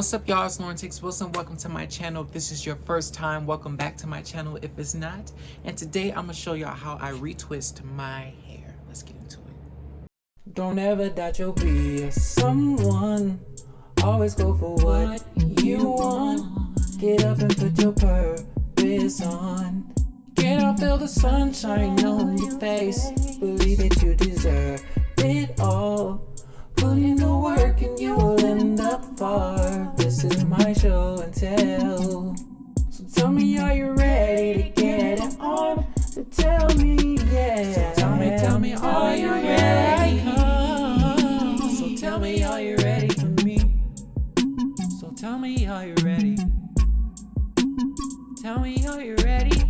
What's up, y'all? It's Lauren Takes Wilson. Welcome to my channel. If this is your first time, welcome back to my channel if it's not. And today I'm gonna show y'all how I retwist my hair. Let's get into it. Don't ever doubt you'll be a someone. Always go for what you want. Get up and put your purpose on. Get up, feel the sunshine on your face. Believe that you deserve it all. Put in the work and you will end up far. This is my show and tell. So tell me, are you ready to get it on? So tell me, yeah. So tell me, are you ready? So tell me, are you ready for me? So tell me, are you ready? Tell me, are you ready?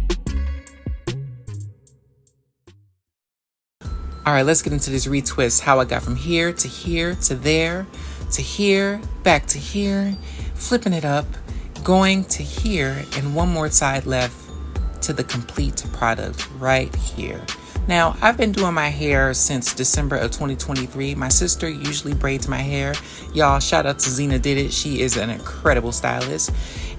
All right, let's get into this retwist. How I got from here to here to there to here, back to here, flipping it up, going to here, and one more side left to the complete product right here. Now, I've been doing my hair since December of 2023. My sister usually braids my hair. Y'all, shout out to Zena Did It. She is an incredible stylist.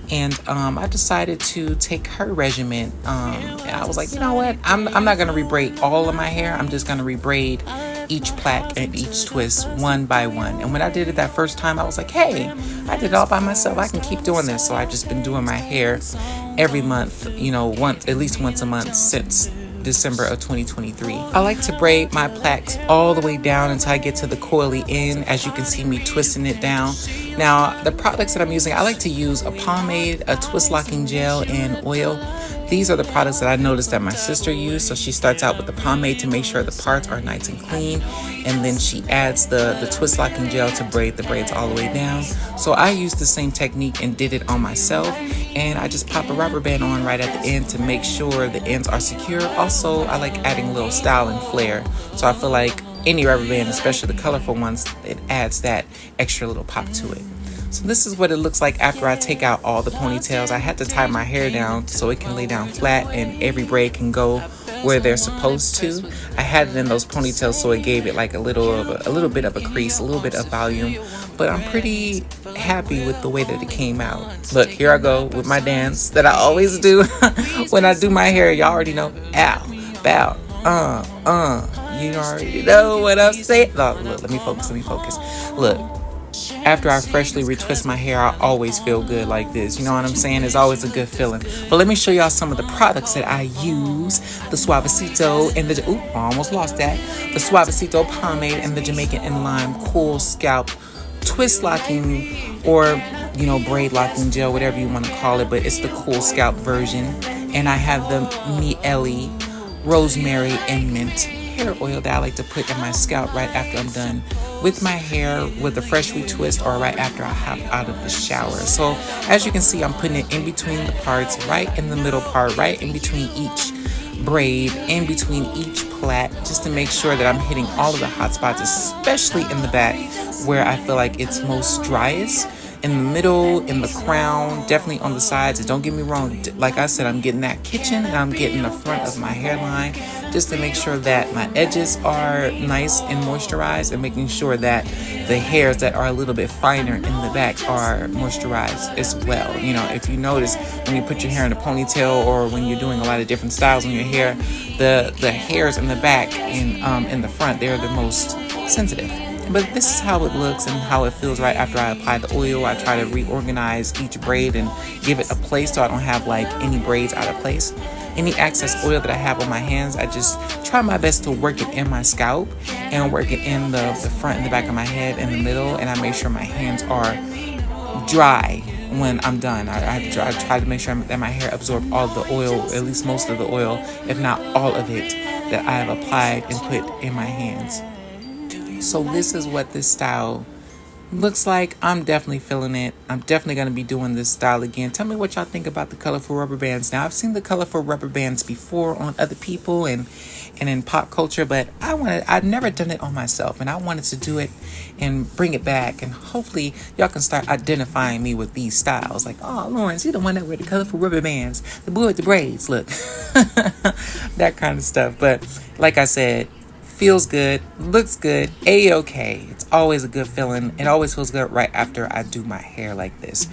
And I decided to take her regimen. And I was like, you know what? I'm not going to rebraid all of my hair. I'm just going to rebraid each plait and each twist one by one. And when I did it that first time, I was like, hey, I did it all by myself. I can keep doing this. So I've just been doing my hair every month, you know, at least once a month since December of 2023. I like to braid my plaits all the way down until I get to the coily end. As you can see me twisting it down. Now, the products that I'm using, I like to use a pomade, a twist locking gel, and oil. These are the products that I noticed that my sister used. So she starts out with the pomade to make sure the parts are nice and clean. And then she adds the twist locking gel to braid the braids all the way down. So I used the same technique and did it on myself. And I just pop a rubber band on right at the end to make sure the ends are secure. Also, I like adding a little style and flair. So I feel like any rubber band, especially the colorful ones, it adds that extra little pop to it. So this is what it looks like after I take out all the ponytails. I had to tie my hair down so it can lay down flat and every braid can go where they're supposed to. I had it in those ponytails so it gave it like a little bit of a crease, a little bit of volume. But I'm pretty happy with the way that it came out. Look, here I go with my dance that I always do when I do my hair. Y'all already know. Ow, bow, you already know what I'm saying. Look, let me focus. Look. After I freshly retwist my hair, I always feel good like this. You know what I'm saying? It's always a good feeling. But let me show y'all some of the products that I use. The Suavacitio and the... Ooh, I almost lost that. The Suavacitio pomade and the Jamaican and Lime Cool Scalp Twist Locking or, you know, braid locking gel, whatever you want to call it. But it's the Cool Scalp version. And I have the Mielle, Rosemary, and Mint hair oil that I like to put in my scalp right after I'm done with my hair with a fresh retwist or right after I hop out of the shower. So as you can see, I'm putting it in between the parts, right in the middle part, right in between each braid, in between each plait, just to make sure that I'm hitting all of the hot spots, especially in the back where I feel like it's most driest. In the middle, in the crown, definitely on the sides. And don't get me wrong, like I said, I'm getting that kitchen and I'm getting the front of my hairline just to make sure that my edges are nice and moisturized and making sure that the hairs that are a little bit finer in the back are moisturized as well. You know, if you notice when you put your hair in a ponytail or when you're doing a lot of different styles on your hair, the hairs in the back and in the front, they're the most sensitive. But this is how it looks and how it feels right after I apply the oil. I try to reorganize each braid and give it a place so I don't have like any braids out of place. Any excess oil that I have on my hands, I just try my best to work it in my scalp and work it in the front and the back of my head in the middle. And I make sure my hands are dry when I'm done. I try to make sure that my hair absorbs all of the oil, at least most of the oil, if not all of it, that I have applied and put in my hands. So this is what this style looks like. I'm definitely feeling it. I'm definitely going to be doing this style again. Tell me what y'all think about the colorful rubber bands. Now, I've seen the colorful rubber bands before on other people and in pop culture, but I've never done it on myself, and I wanted to do it and bring it back. And hopefully y'all can start identifying me with these styles. Like, oh, Lawrence, you're the one that wear the colorful rubber bands, the boy with the braids, look. That kind of stuff. But like I said, feels good, looks good, a-okay. It's always a good feeling. It always feels good right after I do my hair like this.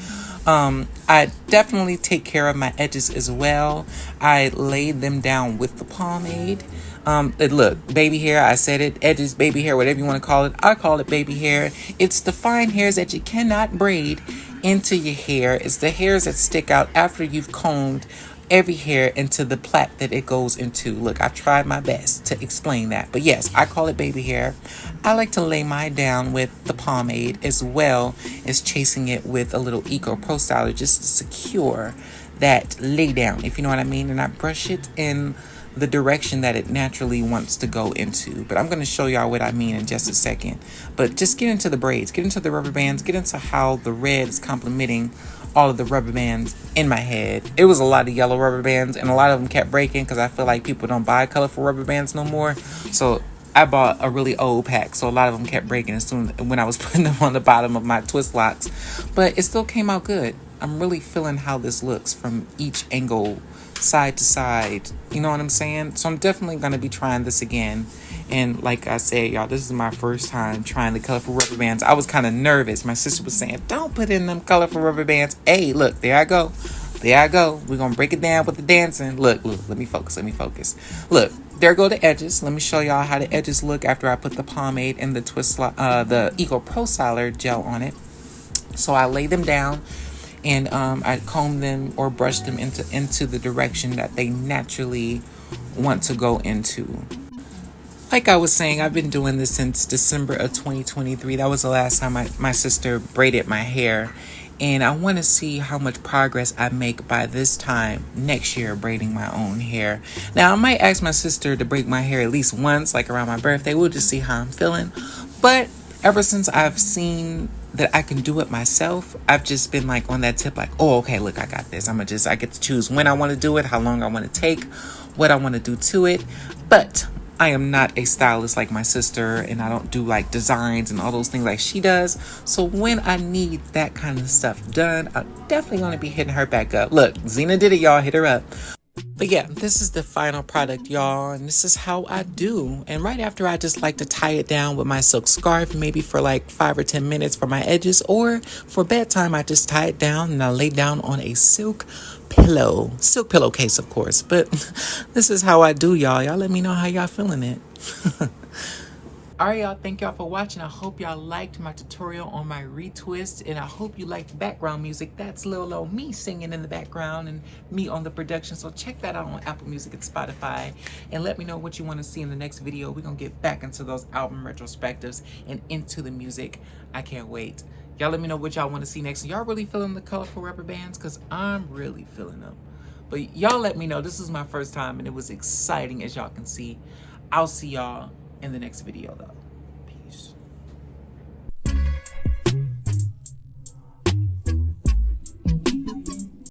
I definitely take care of my edges as well. I laid them down with the pomade. Look, baby hair, I said it, edges, baby hair, whatever you want to call it. I call it baby hair. It's the fine hairs that you cannot braid into your hair. It's the hairs that stick out after you've combed every hair into the plait that it goes into. Look, I've tried my best to explain that. But yes, I call it baby hair. I like to lay mine down with the pomade as well as chasing it with a little Eco Pro Styler just to secure that lay down, if you know what I mean. And I brush it in the direction that it naturally wants to go into. But I'm going to show y'all what I mean in just a second. But just get into the braids, get into the rubber bands, get into how the red is complementing all of the rubber bands in my head. It was a lot of yellow rubber bands, and a lot of them kept breaking because I feel like people don't buy colorful rubber bands no more. So I bought a really old pack, so a lot of them kept breaking as soon when I was putting them on the bottom of my twist locks. But it still came out good. I'm really feeling how this looks from each angle, side to side. You know what I'm saying? So I'm definitely going to be trying this again. And like I said, y'all, this is my first time trying the colorful rubber bands. I was kind of nervous. My sister was saying, don't put in them colorful rubber bands. Hey, look, there I go. There I go. We're going to break it down with the dancing. Look, let me focus. Look, there go the edges. Let me show y'all how the edges look after I put the pomade and the Eco Pro Styler gel on it. So I lay them down and I comb them or brush them into the direction that they naturally want to go into. Like I was saying, I've been doing this since December of 2023. That was the last time my sister braided my hair. And I want to see how much progress I make by this time next year braiding my own hair. Now, I might ask my sister to braid my hair at least once, like around my birthday. We'll just see how I'm feeling. But ever since I've seen that I can do it myself, I've just been like on that tip, like, oh, okay, look, I got this. I get to choose when I want to do it, how long I want to take, what I want to do to it. But I am not a stylist like my sister, and I don't do like designs and all those things like she does. So when I need that kind of stuff done, I'm definitely going to be hitting her back up. Look, Zena did it, y'all. Hit her up. But yeah, this is the final product, y'all, and this is how I do. And right after, I just like to tie it down with my silk scarf, maybe for like 5 or 10 minutes for my edges, or for bedtime, I just tie it down and I lay down on a silk pillowcase, of course. But this is how I do, y'all. Y'all let me know how y'all feeling it. All right, y'all, thank y'all for watching. I hope y'all liked my tutorial on my retwist, and I hope you liked the background music. That's little old me singing in the background and me on the production. So check that out on Apple Music and Spotify, and let me know what you want to see in the next video. We're going to get back into those album retrospectives and into the music. I can't wait. Y'all let me know what y'all want to see next. Y'all really feeling the colorful rubber bands? Because I'm really feeling them. But y'all let me know. This is my first time, and it was exciting, as y'all can see. I'll see y'all in the next video, though.